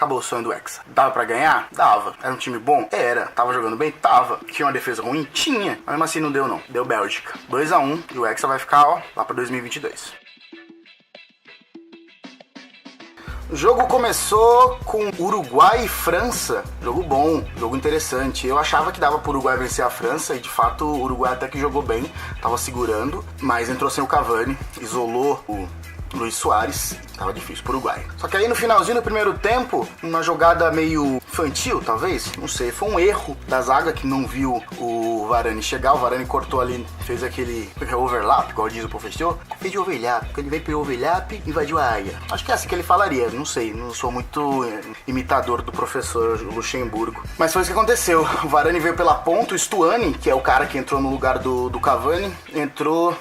acabou o sonho do Hexa. Dava pra ganhar? Dava. Era um time bom? Era. Tava jogando bem? Tava. Tinha uma defesa ruim? Tinha. Mas mesmo assim não deu não. Deu Bélgica. 2-1 e o Hexa vai ficar, ó, lá pra 2022. O jogo começou com Uruguai e França. Jogo bom, jogo interessante. Eu achava que dava pro Uruguai vencer a França e de fato o Uruguai até que jogou bem, tava segurando, mas entrou sem o Cavani, isolou o Luis Soares, tava difícil pro Uruguai. Só que aí no finalzinho do primeiro tempo, uma jogada meio infantil, talvez, não sei, foi um erro da zaga que não viu o Varane chegar, o Varane cortou ali, fez aquele overlap, igual diz o professor, fez de overlap, quando ele veio pro overlap, invadiu a área. Acho que é assim que ele falaria, não sei, não sou muito imitador do professor Luxemburgo. Mas foi isso que aconteceu, o Varane veio pela ponta, o Stuani, que é o cara que entrou no lugar do Cavani, entrou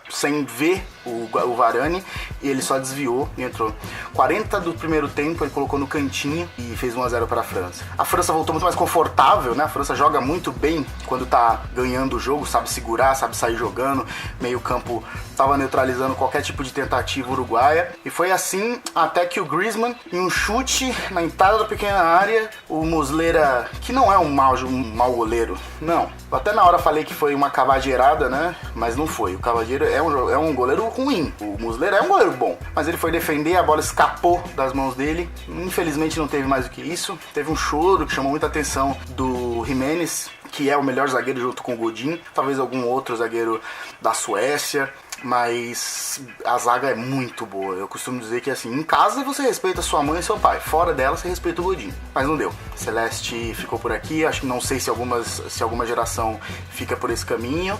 sem ver o Varane e ele só desviou e entrou. 40 do primeiro tempo ele colocou no cantinho e fez 1-0 para a França. A França voltou muito mais confortável, né? A França joga muito bem quando tá ganhando o jogo, sabe segurar, sabe sair jogando, meio campo tava neutralizando qualquer tipo de tentativa uruguaia e foi assim até que o Griezmann, em um chute na entrada da pequena área, o Muslera, que não é um mau goleiro, não. Até na hora falei que foi uma cavadeirada, né? Mas não foi. O Cavadeiro é um goleiro ruim. O Muslera é um goleiro bom. Mas ele foi defender, a bola escapou das mãos dele. Infelizmente não teve mais do que isso. Teve um choro que chamou muita atenção do Jiménez, que é o melhor zagueiro junto com o Godin. Talvez algum outro zagueiro da Suécia. Mas a zaga é muito boa. Eu costumo dizer que assim, em casa você respeita sua mãe e seu pai, fora dela você respeita o Godinho. Mas não deu. Celeste ficou por aqui. Acho que não sei se alguma geração fica por esse caminho.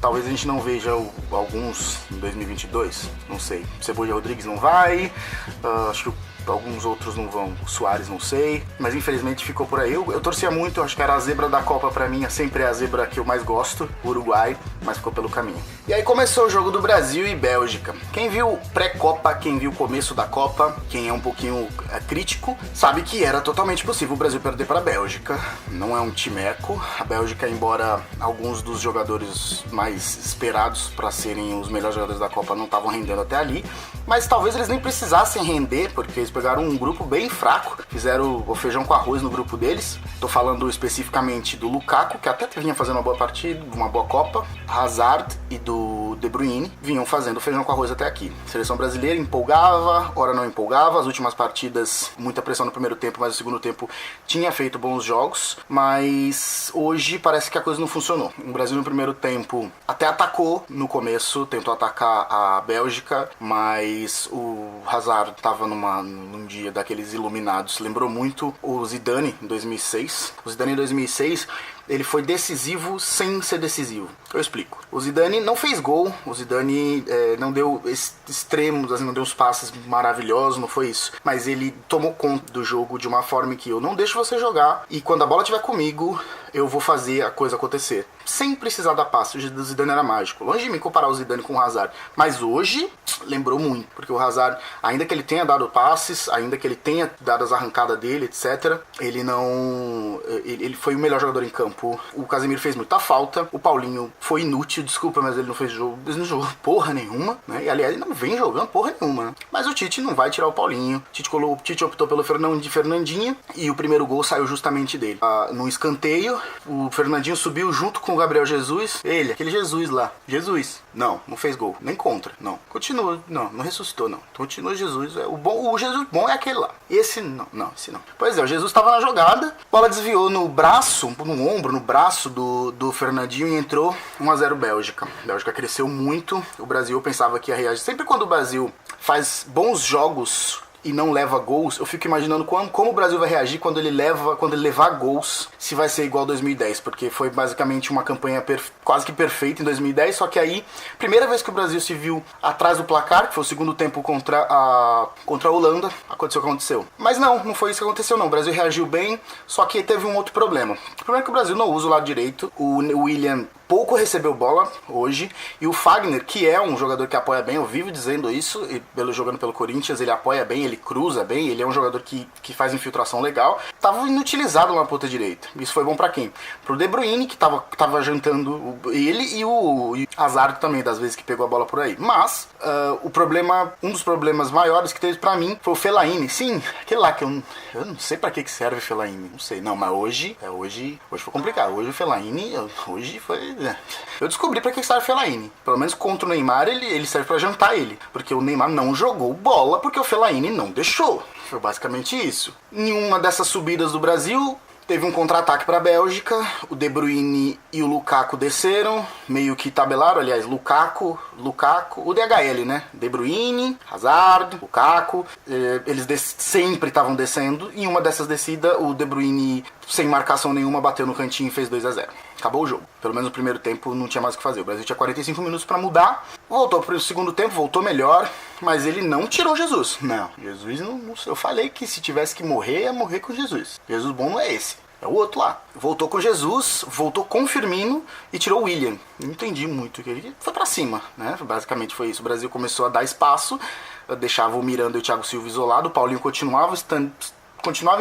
Talvez a gente não veja alguns em 2022. Não sei. Cebolinha Rodrigues não vai. Acho que alguns outros não vão, o Soares não sei, mas infelizmente ficou por aí. Eu torcia muito, acho que era a zebra da Copa pra mim, sempre é a zebra que eu mais gosto, o Uruguai, mas ficou pelo caminho. E aí começou o jogo do Brasil e Bélgica. Quem viu pré-Copa, quem viu o começo da Copa, quem é um pouquinho crítico, sabe que era totalmente possível o Brasil perder para a Bélgica. Não é um timeco. A Bélgica, embora alguns dos jogadores mais esperados para serem os melhores jogadores da Copa não estavam rendendo até ali, mas talvez eles nem precisassem render, porque eles pegaram um grupo bem fraco, fizeram o feijão com arroz no grupo deles. Tô falando especificamente do Lukaku, que até vinha fazendo uma boa partida, uma boa Copa, Hazard e do De Bruyne vinham fazendo feijão com arroz até aqui. A seleção brasileira empolgava, ora não empolgava, as últimas partidas, muita pressão no primeiro tempo, mas no segundo tempo tinha feito bons jogos, mas hoje parece que a coisa não funcionou. O Brasil no primeiro tempo até atacou no começo, tentou atacar a Bélgica, mas o Hazard tava num dia daqueles iluminados, lembrou muito o Zidane em 2006. O Zidane em 2006, ele foi decisivo sem ser decisivo. Eu explico. O Zidane não fez gol, o Zidane não deu extremos, assim, não deu uns passes maravilhosos, não foi isso. Mas ele tomou conta do jogo de uma forma que eu não deixo você jogar e quando a bola estiver comigo, eu vou fazer a coisa acontecer. Sem precisar dar passe. O Zidane era mágico. Longe de mim comparar o Zidane com o Hazard. Mas hoje, lembrou muito. Porque o Hazard, ainda que ele tenha dado passes, ainda que ele tenha dado as arrancadas dele, etc., ele não... Ele foi o melhor jogador em campo. O Casemiro fez muita falta. O Paulinho foi inútil, desculpa, mas ele não fez jogo. Ele não jogou porra nenhuma, né? E aliás, ele não vem jogando porra nenhuma, né? Mas o Tite não vai tirar o Paulinho. O Tite optou pelo Fernandinho e o primeiro gol saiu justamente dele. No escanteio, o Fernandinho subiu junto com o Gabriel Jesus. Ele, aquele Jesus lá. Jesus. Não fez gol. Nem contra. Não. Continua. Não ressuscitou, não. Continua Jesus. O Jesus bom é aquele lá. Esse não. Esse não. Pois é, o Jesus estava na jogada. Bola desviou no braço, no ombro, no braço do Fernandinho e entrou 1-0 Bélgica. A Bélgica cresceu muito. O Brasil pensava que ia reagir. Sempre quando o Brasil faz bons jogos e não leva gols, eu fico imaginando como o Brasil vai reagir quando ele levar gols, se vai ser igual 2010, porque foi basicamente uma campanha quase que perfeita em 2010, só que aí, primeira vez que o Brasil se viu atrás do placar, que foi o segundo tempo contra a Holanda, aconteceu o que aconteceu. Mas não foi isso que aconteceu não, o Brasil reagiu bem, só que teve um outro problema. O problema é que o Brasil não usa o lado direito, o William pouco recebeu bola hoje, e o Fagner, que é um jogador que apoia bem, eu vivo dizendo isso, jogando pelo Corinthians, ele apoia bem, ele cruza bem, ele é um jogador que faz infiltração legal, tava inutilizado na ponta direita. Isso foi bom pra quem? Pro De Bruyne, que tava jantando ele e o Hazard também, das vezes que pegou a bola por aí. Mas, um dos problemas maiores que teve pra mim foi o Fellaini. Sim, aquele lá que eu não sei pra que serve o Fellaini, não sei. Não, mas hoje foi complicado. Hoje o Fellaini, hoje foi... Eu descobri pra que serve o Fellaini. Pelo menos contra o Neymar, ele serve pra jantar ele. Porque o Neymar não jogou bola, porque o Fellaini não deixou. Foi basicamente isso. Em uma dessas subidas do Brasil, teve um contra-ataque para a Bélgica, o De Bruyne e o Lukaku desceram, meio que tabelaram, aliás, Lukaku, o DHL, né? De Bruyne, Hazard, Lukaku, eles sempre estavam descendo, e em uma dessas descidas, o De Bruyne, sem marcação nenhuma, bateu no cantinho e fez 2-0. Acabou o jogo. Pelo menos no primeiro tempo não tinha mais o que fazer. O Brasil tinha 45 minutos para mudar. Voltou para o segundo tempo, voltou melhor. Mas ele não tirou Jesus. Não, Jesus não. Eu falei que se tivesse que morrer, ia morrer com Jesus. Jesus bom não é esse. É o outro lá. Voltou com Jesus, voltou com Firmino e tirou o William. Não entendi muito. Ele foi para cima, né? Basicamente foi isso. O Brasil começou a dar espaço. Deixava o Miranda e o Thiago Silva isolado. O Paulinho continuava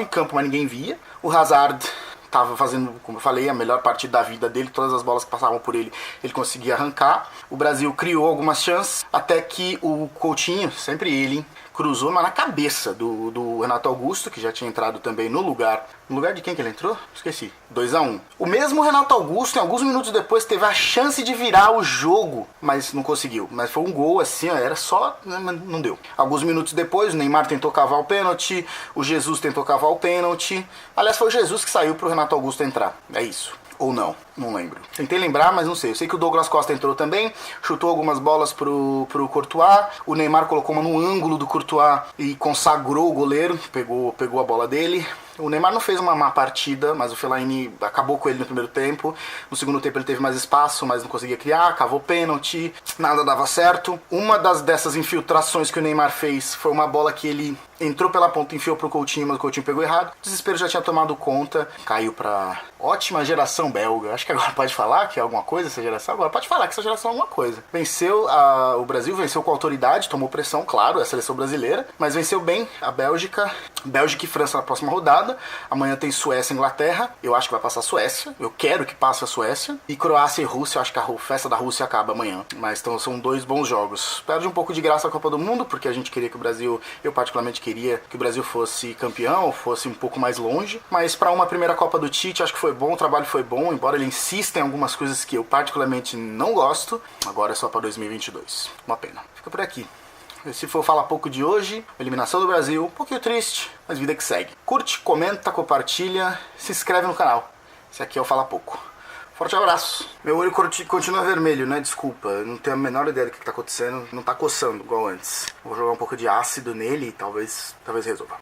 em campo, mas ninguém via. O Hazard tava fazendo, como eu falei, a melhor partida da vida dele. Todas as bolas que passavam por ele conseguia arrancar. O Brasil criou algumas chances, até que o Coutinho, sempre ele, hein, cruzou, mas na cabeça do Renato Augusto, que já tinha entrado também no lugar. No lugar de quem que ele entrou? Esqueci. 2-1. O mesmo Renato Augusto, em alguns minutos depois, teve a chance de virar o jogo, mas não conseguiu. Mas foi um gol assim, ó, era só... não deu. Alguns minutos depois, o Neymar tentou cavar o pênalti, o Jesus tentou cavar o pênalti. Aliás, foi o Jesus que saiu pro Renato Augusto entrar. É isso. Ou não lembro. Tentei lembrar, mas não sei. Eu sei que o Douglas Costa entrou também, chutou algumas bolas pro Courtois, o Neymar colocou uma no ângulo do Courtois e consagrou o goleiro, pegou a bola dele. O Neymar não fez uma má partida, mas o Fellaini acabou com ele no primeiro tempo. No segundo tempo ele teve mais espaço, mas não conseguia criar, cavou pênalti, nada dava certo. Uma dessas infiltrações que o Neymar fez foi uma bola que ele entrou pela ponta, enfiou pro Coutinho, mas o Coutinho pegou errado. O desespero já tinha tomado conta, caiu pra ótima geração belga. Acho que agora pode falar que é alguma coisa essa geração. Agora pode falar que essa geração é alguma coisa. O Brasil venceu com autoridade, tomou pressão, claro, é a seleção brasileira, mas venceu bem a Bélgica e França na próxima rodada. Amanhã tem Suécia e Inglaterra. Eu acho que vai passar a Suécia. Eu quero que passe a Suécia. E Croácia e Rússia. Eu acho que a festa da Rússia acaba amanhã. Mas então são 2 bons jogos. Perde um pouco de graça a Copa do Mundo, porque a gente queria que o Brasil... Eu particularmente queria que o Brasil fosse campeão, fosse um pouco mais longe. Mas para uma primeira Copa do Tite, acho que foi bom. O trabalho foi bom, embora ele insista em algumas coisas que eu particularmente não gosto. Agora é só para 2022. Uma pena. Fica por aqui. Esse foi o Fala Pouco de hoje, eliminação do Brasil, um pouquinho triste, mas vida que segue. Curte, comenta, compartilha, se inscreve no canal. Esse aqui é o Fala Pouco. Forte abraço. Meu olho continua vermelho, né? Desculpa, eu não tenho a menor ideia do que tá acontecendo. Não tá coçando igual antes. Vou jogar um pouco de ácido nele e talvez resolva.